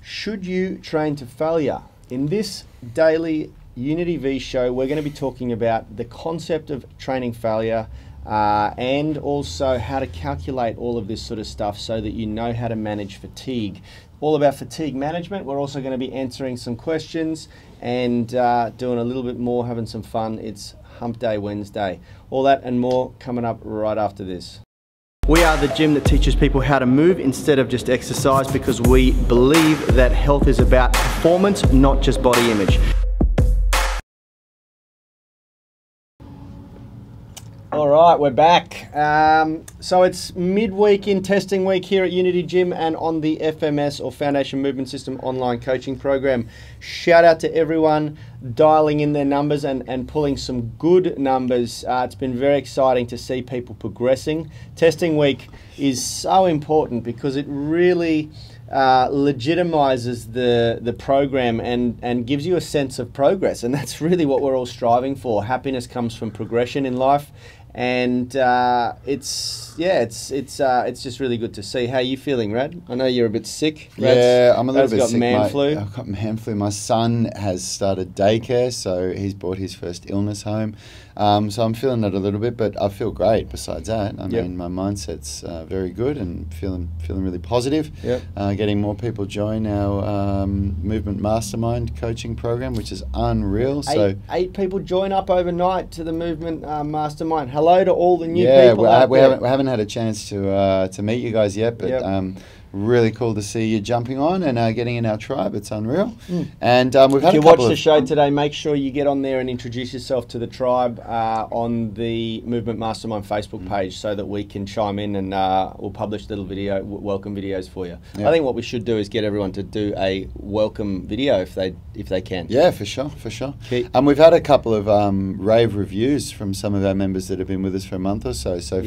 Should you train to failure? In this daily Unity V show, we're going to be talking about the concept of training failure and also how to calculate all of this sort of stuff so that you know how to manage fatigue. All about fatigue management. We're also going to be answering some questions and doing a little bit more, having some fun. It's Hump Day Wednesday. All that and more coming up right after this. We are the gym that teaches people how to move instead of just exercise, because we believe that health is about performance, not just body image. All right, we're back. So it's midweek in testing week here at Unity Gym and on the FMS or Foundation Movement System online coaching program. Shout out to everyone dialing in their numbers and pulling some good numbers. It's been very exciting to see people progressing. Testing week is so important because it really legitimizes the program and gives you a sense of progress, and that's really what we're all striving for. Happiness comes from progression in life, and it's just really good to see. How are you feeling, Rad? I know you're a bit sick. I'm a little bit got sick. Man flu. I've got man flu. My son has started daycare, so he's brought his first illness home. So I'm feeling it a little bit, but I feel great. Besides that, I mean, my mindset's very good and feeling really positive. Getting more people join our movement mastermind coaching program, which is unreal. Eight people join up overnight to the movement mastermind. Hello to all the new people. We haven't had a chance to meet you guys yet, but really cool to see you jumping on and getting in our tribe. It's unreal. And we've had if you watch the show today, make sure you get on there and introduce yourself to the tribe on the Movement Mastermind Facebook page so that we can chime in and we'll publish little welcome videos for you. I think what we should do is get everyone to do a welcome video if they can. Yeah, for sure. And we've had a couple of rave reviews from some of our members that have been with us for a month or so. So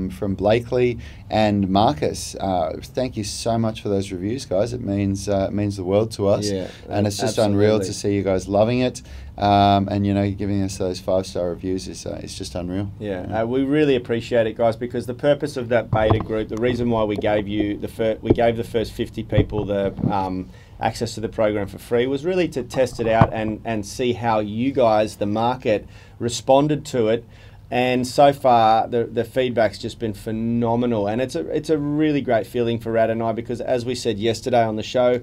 from Blakely and Marcus, thank you so much for those reviews, guys. It means the world to us, and it's just unreal to see you guys loving it, and giving us those 5-star reviews is it's just unreal. We really appreciate it, guys, because the purpose of that beta group, the reason why we gave the first 50 people the access to the program for free, was really to test it out and see how you guys, the market, responded to it. And so far, the feedback's just been phenomenal, and it's a really great feeling for Rad and I, because as we said yesterday on the show,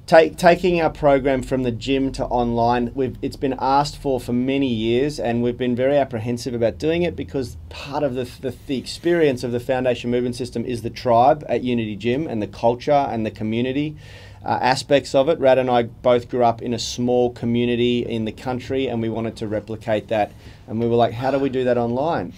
taking our program from the gym to online, it's been asked for many years, and we've been very apprehensive about doing it because part of the experience of the Foundation Movement System is the tribe at Unity Gym and the culture and the community aspects of it. Rad and I both grew up in a small community in the country, and we wanted to replicate that. And we were like, how do we do that online?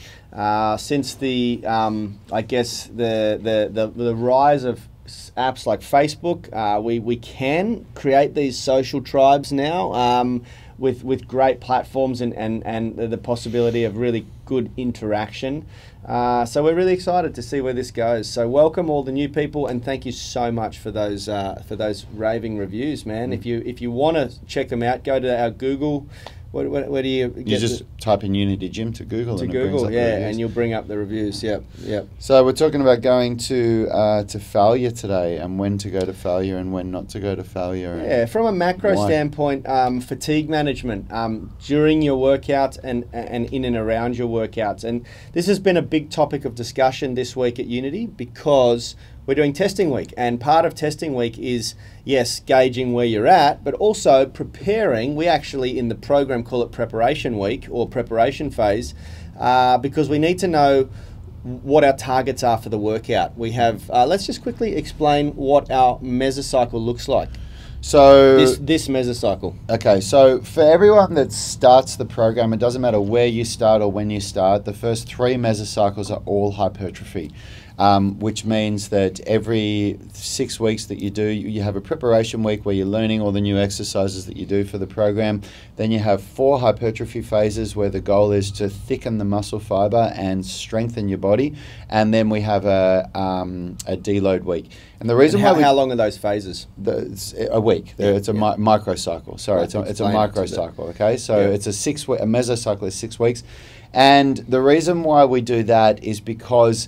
Since the I guess the rise of apps like Facebook, we can create these social tribes now with great platforms and the possibility of really good interaction. So we're really excited to see where this goes. So welcome all the new people, and thank you so much for those raving reviews, man. If you want to check them out, go to our Google. Where do you get? You just type in Unity Gym to Google. To Google, and you'll bring up the reviews. Yep. So we're talking about going to failure today, and when to go to failure and when not to go to failure. Yeah, from a macro standpoint, fatigue management during your workouts and in and around your workouts, and this has been a big topic of discussion this week at Unity because we're doing testing week, and part of testing week is, yes, gauging where you're at, but also preparing. We actually, in the program, call it preparation week or preparation phase, because we need to know what our targets are for the workout. We have, let's just quickly explain what our mesocycle looks like. So this mesocycle. Okay, so for everyone that starts the program, it doesn't matter where you start or when you start, the first 3 mesocycles are all hypertrophy. Which means that every 6 weeks that you have a preparation week where you're learning all the new exercises that you do for the program. Then you have 4 hypertrophy phases where the goal is to thicken the muscle fiber and strengthen your body. And then we have a deload week. And the reason how long are those phases? A week. It's a microcycle. Sorry, it's a microcycle. Okay, so it's a mesocycle is 6 weeks. And the reason why we do that is because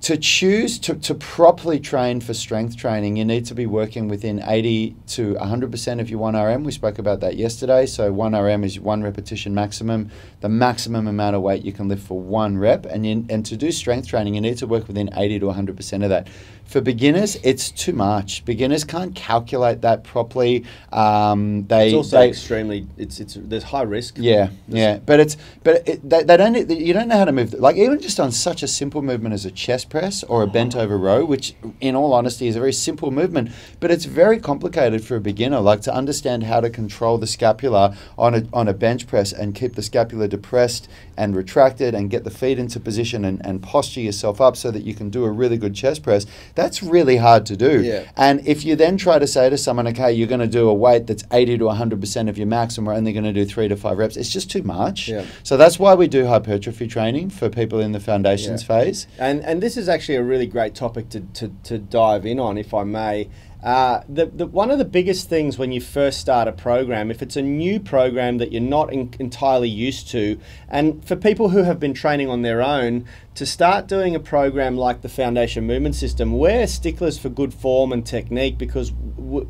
to properly train for strength training, you need to be working within 80 to 100% of your 1RM. We spoke about that yesterday. So 1RM is 1 repetition maximum, the maximum amount of weight you can lift for 1 rep. And to do strength training, you need to work within 80 to 100% of that. For beginners, it's too much. Beginners can't calculate that properly. It's also extremely. There's high risk. Yeah, yeah. But they don't. You don't know how to move. Like even just on such a simple movement as a chest press or a bent over row, which in all honesty is a very simple movement, but it's very complicated for a beginner. Like to understand how to control the scapula on a bench press and keep the scapula depressed and retracted and get the feet into position and posture yourself up so that you can do a really good chest press. That's really hard to do. Yeah. And if you then try to say to someone, okay, you're going to do a weight that's 80 to 100% of your max and we're only going to do 3 to 5 reps, it's just too much. Yeah. So that's why we do hypertrophy training for people in the foundations phase. And this is actually a really great topic to dive in on, if I may. One of the biggest things when you first start a program, if it's a new program that you're not entirely used to, and for people who have been training on their own, to start doing a program like the Foundation Movement System, we're sticklers for good form and technique because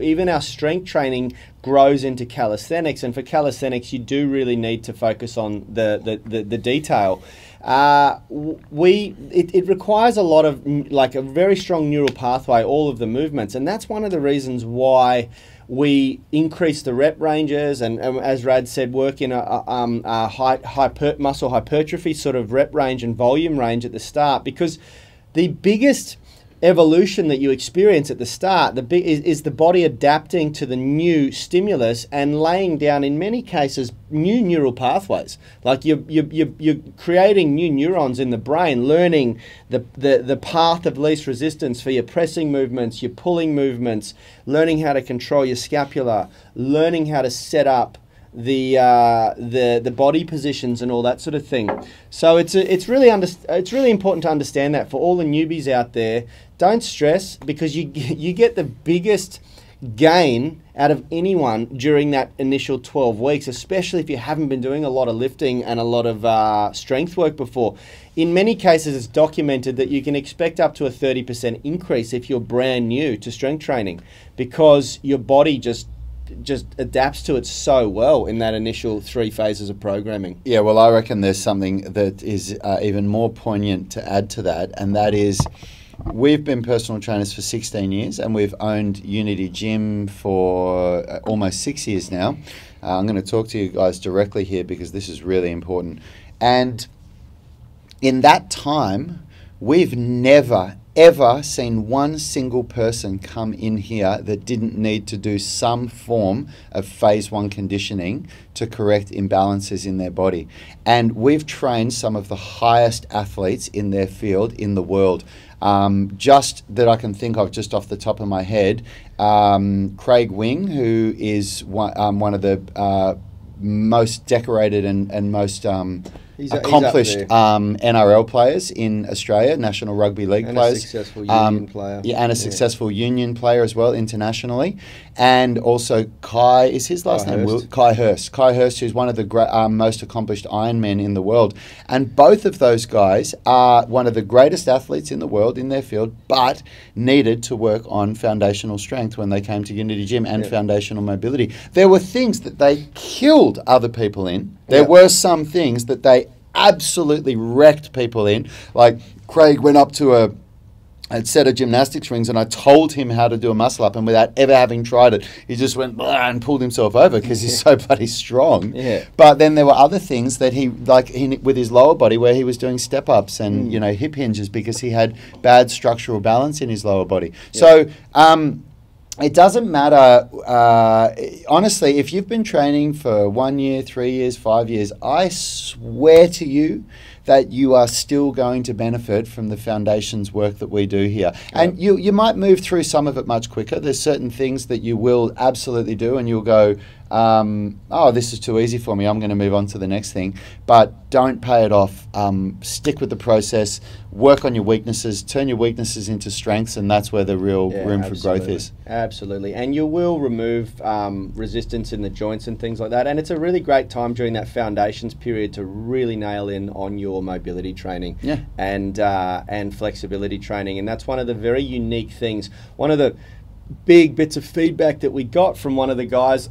even our strength training grows into calisthenics, and for calisthenics you do really need to focus on the detail. It requires a lot of, like a very strong neural pathway, all of the movements, and that's one of the reasons why we increase the rep ranges and as Rad said, work in a muscle hypertrophy sort of rep range and volume range at the start, because the biggest evolution that you experience at the start is the body adapting to the new stimulus and laying down, in many cases, new neural pathways. Like you're creating new neurons in the brain, learning the path of least resistance for your pressing movements, your pulling movements, learning how to control your scapula, learning how to set up the body positions and all that sort of thing. So it's really important to understand that for all the newbies out there. Don't stress, because you get the biggest gain out of anyone during that initial 12 weeks, especially if you haven't been doing a lot of lifting and a lot of strength work before. In many cases, it's documented that you can expect up to a 30% increase if you're brand new to strength training, because your body just adapts to it so well in that initial 3 phases of programming. Yeah, well, I reckon there's something that is even more poignant to add to that, and that is we've been personal trainers for 16 years and we've owned Unity Gym for almost 6 years now. I'm going to talk to you guys directly here because this is really important. And in that time, we've never ever seen one single person come in here that didn't need to do some form of phase 1 conditioning to correct imbalances in their body. And we've trained some of the highest athletes in their field in the world. Just that I can think of just off the top of my head, Craig Wing, who is one of the most decorated and most accomplished NRL players in Australia, National Rugby League players. And a successful union player. Yeah, and a successful union player as well internationally. And also Kai, is his last name? Kai Hurst. Kai Hurst, who's one of the most accomplished Ironmen in the world. And both of those guys are one of the greatest athletes in the world in their field, but needed to work on foundational strength when they came to Unity Gym and foundational mobility. There were things that they killed other people in. There were some things that they absolutely wrecked people in. Like Craig went up to a set of gymnastics rings and I told him how to do a muscle up, and without ever having tried it, he just went and pulled himself over because he's so bloody strong. Yeah. But then there were other things that he with his lower body where he was doing step ups and hip hinges because he had bad structural balance in his lower body. Yeah. So it doesn't matter, honestly, if you've been training for 1 year, 3 years, 5 years, I swear to you that you are still going to benefit from the foundations work that we do here. And you might move through some of it much quicker. There's certain things that you will absolutely do and you'll go, oh, this is too easy for me, I'm going to move on to the next thing. But don't pay it off. Stick with the process, work on your weaknesses, turn your weaknesses into strengths, and that's where the real room for growth is. Absolutely. And you will remove resistance in the joints and things like that. And it's a really great time during that foundations period to really nail in on your mobility training and flexibility training. And that's one of the very unique things. One of the big bits of feedback that we got from one of the guys,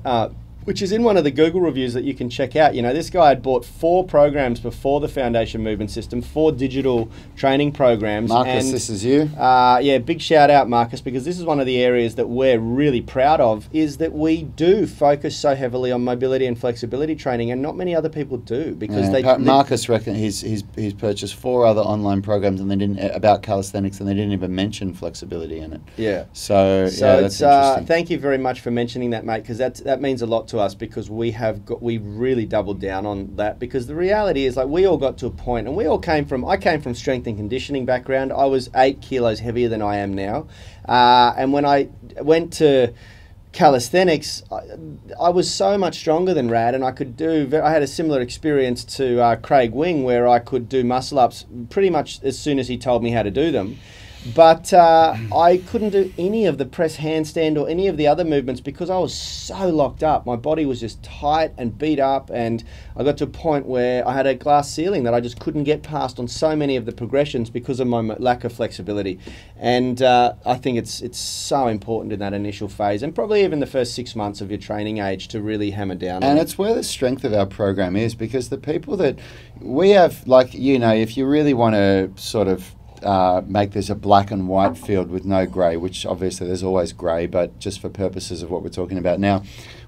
which is in one of the Google reviews that you can check out. You know, this guy had bought 4 programs before the Foundation Movement System, 4 digital training programs. Marcus, and, this is you. Yeah, big shout out, Marcus, because this is one of the areas that we're really proud of, is that we do focus so heavily on mobility and flexibility training, and not many other people do, because Marcus reckon he's purchased 4 other online programs and they didn't about calisthenics, and they didn't even mention flexibility in it. Yeah. So yeah, that's interesting. Thank you very much for mentioning that, mate, because that means a lot to us, because we've really doubled down on that, because the reality is, like, we all got to a point, and I came from strength and conditioning background. I was 8 kilos heavier than I am now, and when I went to calisthenics, I was so much stronger than Rad, and I had a similar experience to Craig Wing, where I could do muscle ups pretty much as soon as he told me how to do them. But I couldn't do any of the press handstand or any of the other movements because I was so locked up. My body was just tight and beat up, and I got to a point where I had a glass ceiling that I just couldn't get past on so many of the progressions because of my lack of flexibility. And I think it's so important in that initial phase, and probably even the first 6 months of your training age, to really hammer down on it. And it's where the strength of our program is, because the people that we have, like, you know, if you really want to sort of make this a black and white field with no grey, which obviously there's always grey, but just for purposes of what we're talking about now,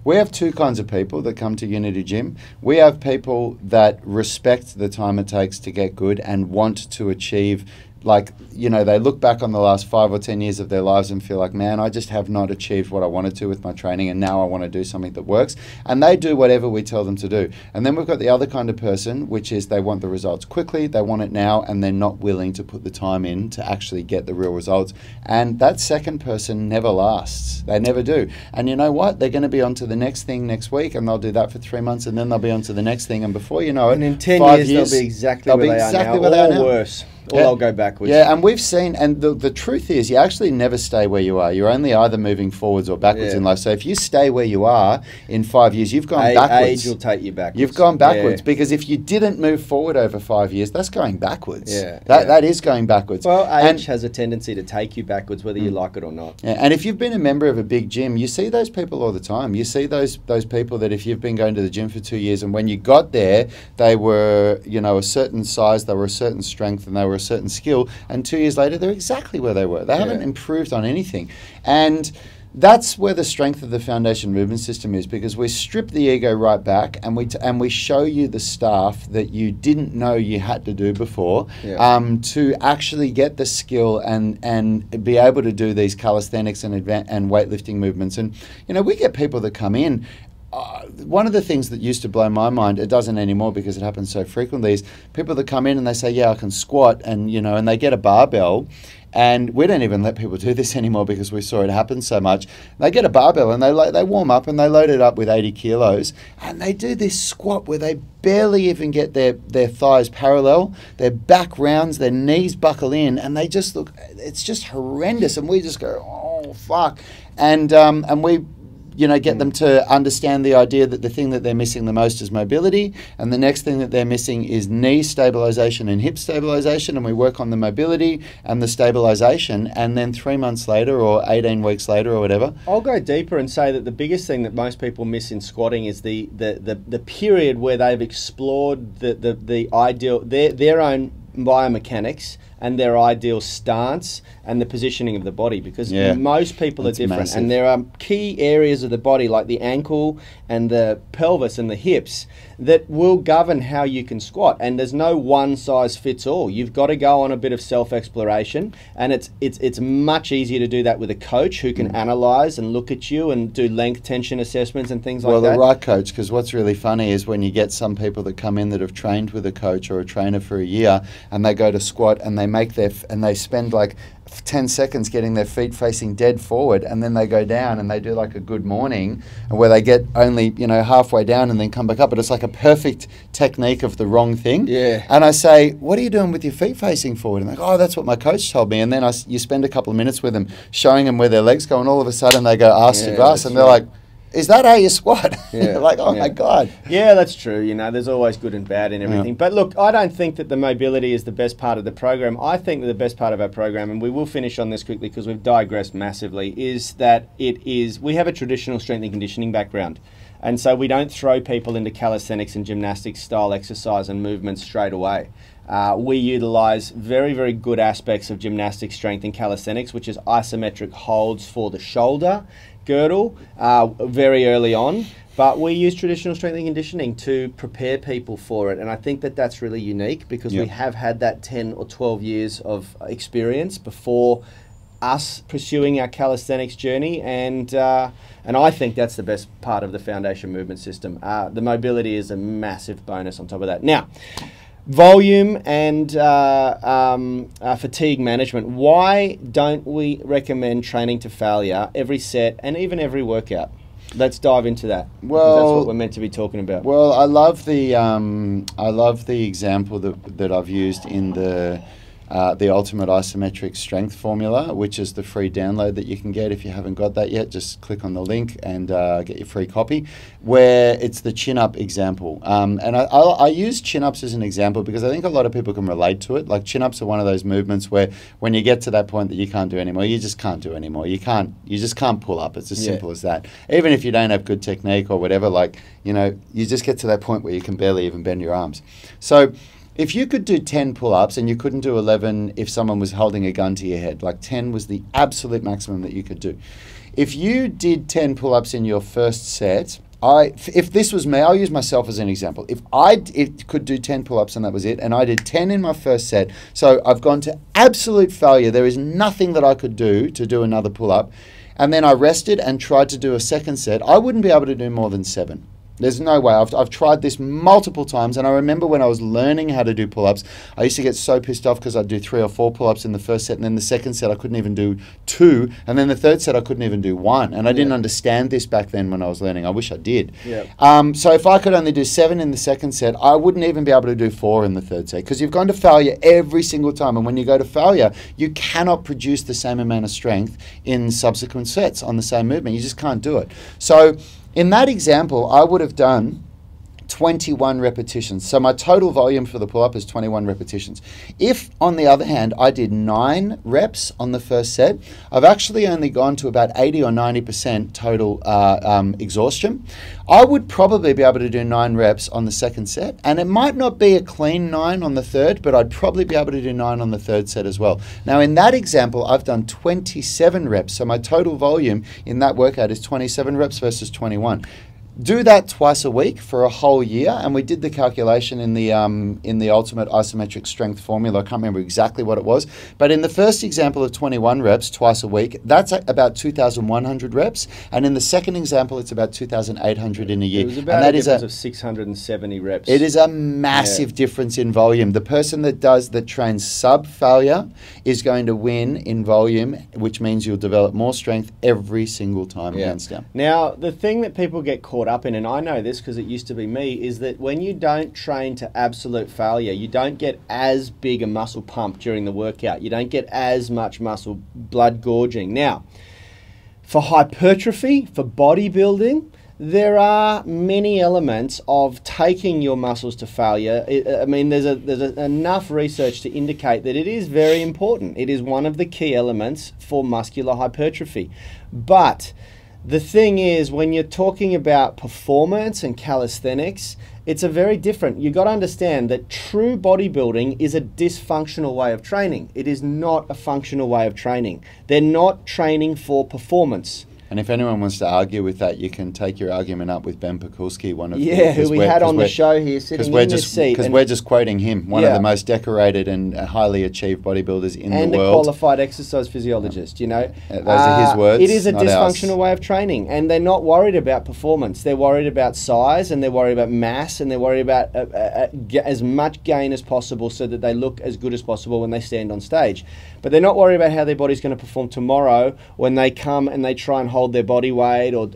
we have 2 kinds of people that come to Unity Gym. We have people that respect the time it takes to get good and want to achieve, like, you know, they look back on the last 5 or 10 years of their lives and feel like, man, I just have not achieved what I wanted to with my training, and now I want to do something that works. And they do whatever we tell them to do. And then we've got the other kind of person, which is they want the results quickly, they want it now, and they're not willing to put the time in to actually get the real results. And that second person never lasts. They never do. And you know what? They're going to be on to the next thing next week, and they'll do that for 3 months, and then they'll be on to the next thing. And before you know it, and in 10 years, they'll be exactly where they are now, or worse. Or they'll go backwards. Yeah, and we've seen, and the truth is, you actually never stay where you are. You're only either moving forwards or backwards in life. So if you stay where you are in 5 years, you've gone backwards. Age will take you backwards. You've gone backwards, because if you didn't move forward over 5 years, that's going backwards. That is going backwards. Well, age has a tendency to take you backwards, whether you like it or not. Yeah, and if you've been a member of a big gym, you see those people all the time. You see those people that if you've been going to the gym for 2 years, and when you got there, they were, you know, a certain size, they were a certain strength, and they were a certain skill. And 2 years later, they're exactly where they were. They haven't improved on anything. And that's where the strength of the Foundation Movement System is, because we strip the ego right back, and we show you the stuff that you didn't know you had to do before to actually get the skill and be able to do these calisthenics and weightlifting movements. And, you know, we get people that come in. One of the things that used to blow my mind, it doesn't anymore because it happens so frequently, is people that come in and they say, yeah, I can squat, and, you know, and they get a barbell, and we don't even let people do this anymore because we saw it happen so much. They get a barbell and they warm up and they load it up with 80 kilos, and they do this squat where they barely even get their thighs parallel, their back rounds, their knees buckle in, and they just look, it's just horrendous, and we just go, oh, fuck. And we, you know, get them to understand the idea that the thing that they're missing the most is mobility, and the next thing that they're missing is knee stabilization and hip stabilization, and we work on the mobility and the stabilization, and then 3 months later or 18 weeks later or whatever. I'll go deeper and say that the biggest thing that most people miss in squatting is the period where they've explored the ideal, their own biomechanics and their ideal stance and the positioning of the body, because most people are different. Massive. And there are key areas of the body, like the ankle and the pelvis and the hips, that will govern how you can squat. And there's no one size fits all. You've got to go on a bit of self-exploration, and it's much easier to do that with a coach who can analyze and look at you and do length tension assessments and things like that. Well, the right coach, because what's really funny is when you get some people that come in that have trained with a coach or a trainer for a year, and they go to squat and they make and they spend like 10 seconds getting their feet facing dead forward, and then they go down and they do like a good morning, and where they get only, you know, halfway down and then come back up, but it's like a perfect technique of the wrong thing. Yeah. And I say, what are you doing with your feet facing forward? And they go, oh, that's what my coach told me. And then you spend a couple of minutes with them showing them where their legs go, and all of a sudden they go arse to grass, and they're like, is that how you squat? Yeah. Like, oh my God. Yeah, that's true. You know, there's always good and bad in everything. But look, I don't think that the mobility is the best part of the program. I think that the best part of our program, and we will finish on this quickly because we've digressed massively, is that we have a traditional strength and conditioning background. And so we don't throw people into calisthenics and gymnastics style exercise and movement straight away. We utilize very, very good aspects of gymnastic strength and calisthenics, which is isometric holds for the shoulder girdle very early on, but we use traditional strength and conditioning to prepare people for it, and I think that that's really unique because we have had that 10 or 12 years of experience before us pursuing our calisthenics journey, and I think that's the best part of the foundation movement system. The mobility is a massive bonus on top of that. Now, volume and fatigue management. Why don't we recommend training to failure every set and even every workout? Let's dive into that. Well, that's what we're meant to be talking about. Well, I love the example that I've used in the Ultimate Isometric Strength Formula, which is the free download that you can get. If you haven't got that yet, just click on the link and get your free copy, where it's the chin-up example. And I use chin-ups as an example because I think a lot of people can relate to it. Like, chin-ups are one of those movements where when you get to that point that you can't do anymore, you just can't do anymore. You just can't pull up. It's as simple as that. Even if you don't have good technique or whatever, like, you know, you just get to that point where you can barely even bend your arms. So if you could do 10 pull-ups and you couldn't do 11 if someone was holding a gun to your head, like 10 was the absolute maximum that you could do. If you did 10 pull-ups in your first set, if this was me, I'll use myself as an example. If I could do 10 pull-ups and that was it, and I did 10 in my first set, so I've gone to absolute failure, there is nothing that I could do to do another pull-up, and then I rested and tried to do a second set, I wouldn't be able to do more than 7. There's no way. I've tried this multiple times, and I remember when I was learning how to do pull-ups, I used to get so pissed off because I'd do 3 or 4 pull-ups in the first set, and then the second set I couldn't even do 2, and then the third set I couldn't even do 1, and I didn't understand this back then when I was learning. I wish I did. So if I could only do 7 in the second set, I wouldn't even be able to do 4 in the third set because you've gone to failure every single time, and when you go to failure, you cannot produce the same amount of strength in subsequent sets on the same movement. You just can't do it. So in that example, I would have done 21 repetitions. So my total volume for the pull-up is 21 repetitions. If, on the other hand, I did 9 reps on the first set, I've actually only gone to about 80 or 90% total exhaustion. I would probably be able to do 9 reps on the second set, and it might not be a clean 9 on the third, but I'd probably be able to do 9 on the third set as well. Now, in that example, I've done 27 reps, so my total volume in that workout is 27 reps versus 21. Do that twice a week for a whole year, and we did the calculation in the Ultimate Isometric Strength Formula. I can't remember exactly what it was, but in the first example of 21 reps twice a week, that's about 2,100 reps, and in the second example, it's about 2,800 in a year. It was about a difference of 670 reps. It is a massive difference in volume. The person that trains sub-failure is going to win in volume, which means you'll develop more strength every single time, hands down. Now, the thing that people get caught up in, and I know this because it used to be me, is that when you don't train to absolute failure, you don't get as big a muscle pump during the workout. You don't get as much muscle blood gorging. Now, for hypertrophy, for bodybuilding, there are many elements of taking your muscles to failure. I mean, there's enough research to indicate that it is very important. It is one of the key elements for muscular hypertrophy. But the thing is, when you're talking about performance and calisthenics, it's a very different. You've got to understand that true bodybuilding is a dysfunctional way of training. It is not a functional way of training. They're not training for performance. And if anyone wants to argue with that, you can take your argument up with Ben Pakulski, one of who we had on the show here, sitting in this seat. Because we're just quoting him, one of the most decorated and highly achieved bodybuilders in the world. And a qualified exercise physiologist, you know. Those are his words. It is a dysfunctional way of training, and they're not worried about performance. They're worried about size, and they're worried about mass, and they're worried about as much gain as possible so that they look as good as possible when they stand on stage. But they're not worried about how their body's going to perform tomorrow when they come and they try and hold their body weight or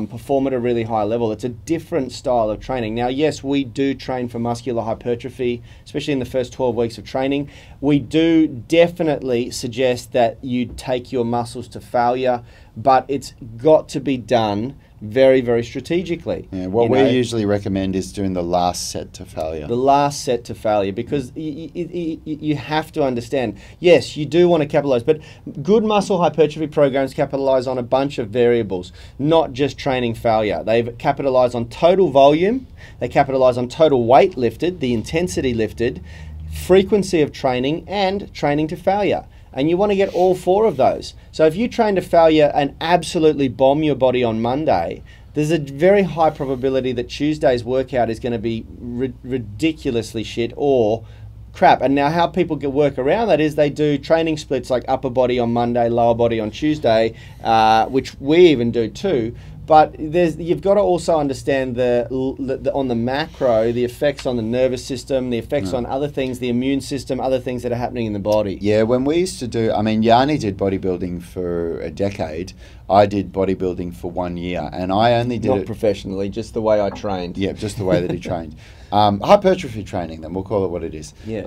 perform at a really high level. It's a different style of training. Now, yes, we do train for muscular hypertrophy, especially in the first 12 weeks of training. We do definitely suggest that you take your muscles to failure, but it's got to be done very, very strategically. Yeah, what we usually recommend is doing the last set to failure. The last set to failure, because you have to understand, yes, you do want to capitalize, but good muscle hypertrophy programs capitalize on a bunch of variables, not just training failure. They've capitalized on total volume, they capitalize on total weight lifted, the intensity lifted, frequency of training, and training to failure. And you want to get all four of those. So if you train to failure and absolutely bomb your body on Monday, there's a very high probability that Tuesday's workout is going to be ridiculously shit or crap. And now how people work around that is they do training splits like upper body on Monday, lower body on Tuesday, which we even do too. But you've got to also understand on the macro, the effects on the nervous system, the effects on other things, the immune system, other things that are happening in the body. Yeah, when we used to do, I mean, Yanni did bodybuilding for a decade. I did bodybuilding for 1 year, and I only did Not professionally, just the way I trained. Yeah, just the way that he trained. Hypertrophy training, then we'll call it what it is. Yeah.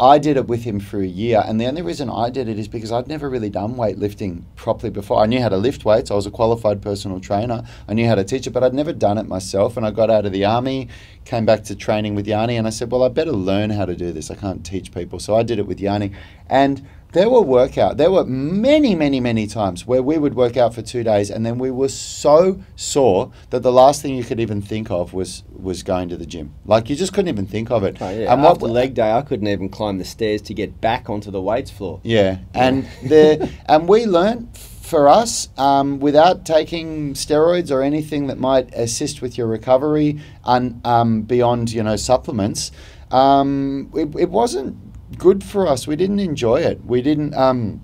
I did it with him for a year, and the only reason I did it is because I'd never really done weightlifting properly before. I knew how to lift weights. I was a qualified personal trainer. I knew how to teach it, but I'd never done it myself. And I got out of the army, came back to training with Yanni, and I said, well, I better learn how to do this. I can't teach people. So I did it with Yanni. And there were many, many, many times where we would work out for 2 days and then we were so sore that the last thing you could even think of was going to the gym. Like, you just couldn't even think of it. Oh, yeah. And after leg day, I couldn't even climb the stairs to get back onto the weights floor. Yeah, and and we learned, for us, without taking steroids or anything that might assist with your recovery beyond, supplements, it wasn't good for us. We didn't enjoy it. We didn't.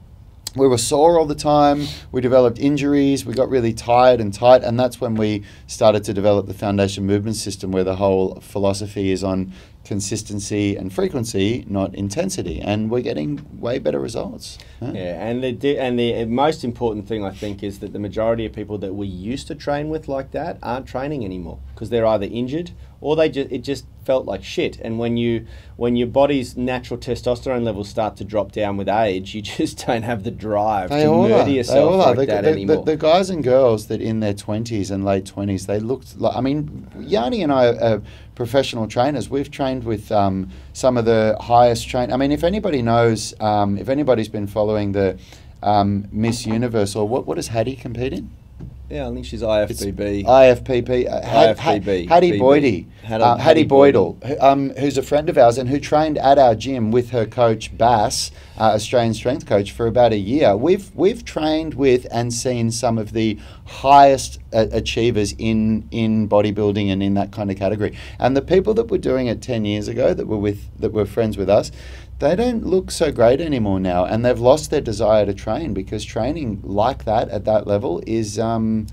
We were sore all the time. We developed injuries. We got really tired and tight, and that's when we started to develop the Foundation Movement System, where the whole philosophy is on consistency and frequency, not intensity, and we're getting way better results. Huh? Yeah, and the most important thing, I think, is that the majority of people that we used to train with like that aren't training anymore because they're either injured or it just felt like shit. And when your body's natural testosterone levels start to drop down with age, you just don't have the drive to murder yourself like that anymore. The guys and girls that in their 20s and late 20s, they looked like, I mean, Yanni and I are professional trainers. We've trained with some of the highest I mean, if anybody knows, if anybody's been following the Miss Universe, or what does Hattie compete in? Yeah, I think she's IFBB. IFBB. IFBB. Hattie Boydie. Hattie Boydell, who's a friend of ours and who trained at our gym with her coach Bass, Australian strength coach, for about a year. We've trained with and seen some of the highest achievers in bodybuilding and in that kind of category. And the people that were doing it 10 years ago that were friends with us, they don't look so great anymore now, and they've lost their desire to train, because training like that at that level is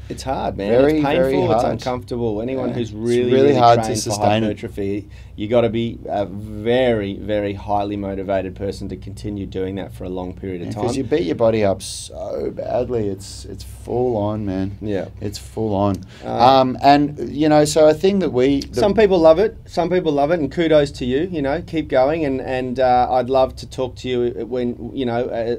it's hard, man. Very, it's painful. very hard. It's uncomfortable. Anyone who's really hard trained to sustain for hypertrophy, you got to be a very, very highly motivated person to continue doing that for a long period of time. Because you beat your body up so badly, it's full on, man. Yeah, it's full on. And so a thing that some people love it. Some people love it, and kudos to you. Keep going, and I'd love to talk to you when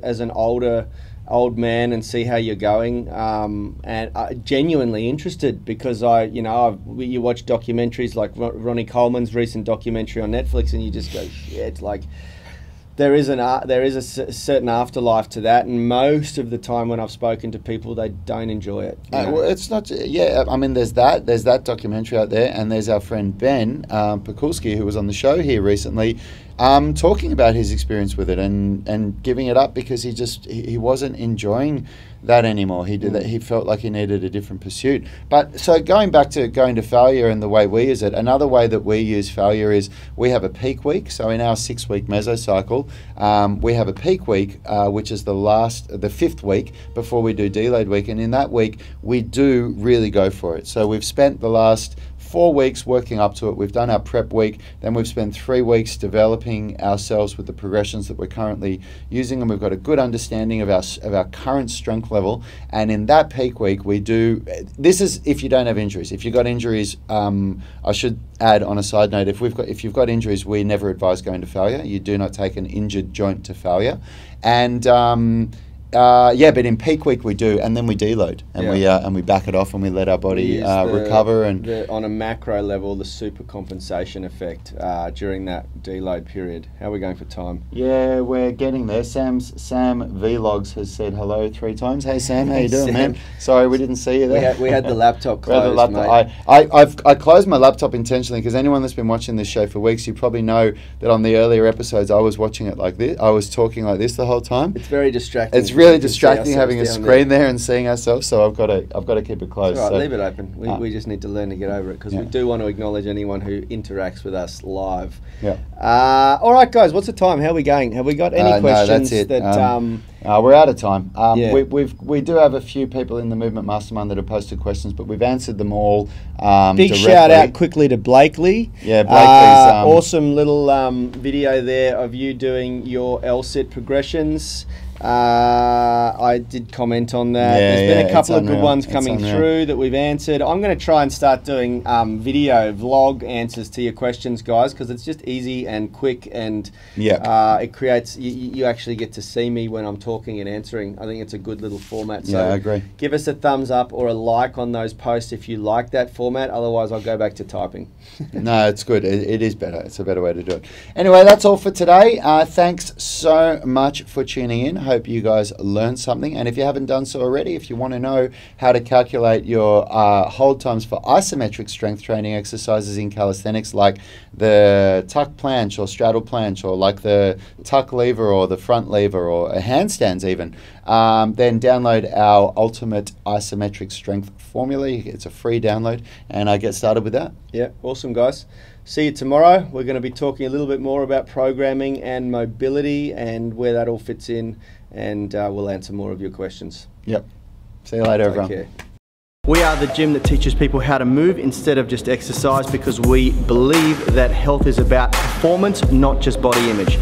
as an old man and see how you're going, and I'm genuinely interested, because you watch documentaries like Ronnie Coleman's recent documentary on Netflix, and you just go, shit, like there is a certain afterlife to that, and most of the time when I've spoken to people, they don't enjoy it. Well, it's not. Yeah, I mean, there's that documentary out there, and there's our friend Ben Pakulski, who was on the show here recently. talking about his experience with it and giving it up because he wasn't enjoying that anymore. He did that. He felt like he needed a different pursuit. But so going back to going to failure and the way we use it, another way that we use failure is we have a peak week. So in our 6-week mesocycle, we have a peak week, which is the fifth week before we do deload week. And in that week, we do really go for it. So we've spent the last 4 weeks working up to it. We've done our prep week, then we've spent 3 weeks developing ourselves with the progressions that we're currently using, and we've got a good understanding of our current strength level. And in that peak week, we do, this is if you don't have injuries. If you've got injuries, I should add on a side note, if you've got injuries, we never advise going to failure. You do not take an injured joint to failure. And but in peak week we do, and then we deload, and we back it off, and we let our body recover. And on a macro level, the super compensation effect during that deload period. How are we going for time? Yeah, we're getting there. Sam Vlogs has said hello 3 times. Hey Sam, how you doing, man? Sorry, we didn't see you there. We had the laptop closed, mate. I closed my laptop intentionally because anyone that's been watching this show for weeks, you probably know that on the earlier episodes I was watching it like this. I was talking like this the whole time. It's very distracting. It's really distracting having a screen there and seeing ourselves, so I've got to keep it closed. All right, leave it open. We just need to learn to get over it because we do want to acknowledge anyone who interacts with us live. Yeah. All right, guys, what's the time? How are we going? Have we got any questions? No, that's it. That we're out of time. We do have a few people in the Movement Mastermind that have posted questions, but we've answered them all. Big directly. shout out quickly to Blakely. Yeah, Blakely's awesome little video there of you doing your LSIT progressions. I did comment on that. There's been a couple of good ones coming through that we've answered. I'm going to try and start doing video vlog answers to your questions, guys, because it's just easy and quick, and it creates you actually get to see me when I'm talking and answering. I think it's a good little format. So I agree. Give us a thumbs up or a like on those posts if you like that format. Otherwise, I'll go back to typing. No, it's good. It is better. It's a better way to do it. Anyway, that's all for today. Thanks so much for tuning in. Hope you guys learned something, and if you haven't done so already, if you want to know how to calculate your hold times for isometric strength training exercises in calisthenics, like the tuck planche or straddle planche, or like the tuck lever or the front lever or handstands even, then download our ultimate isometric strength formula. It's a free download, and I get started with that. Yeah, awesome, guys. See you tomorrow. We're going to be talking a little bit more about programming and mobility and where that all fits in, and we'll answer more of your questions. Yep. See you later, everyone. Take care. We are the gym that teaches people how to move instead of just exercise, because we believe that health is about performance, not just body image.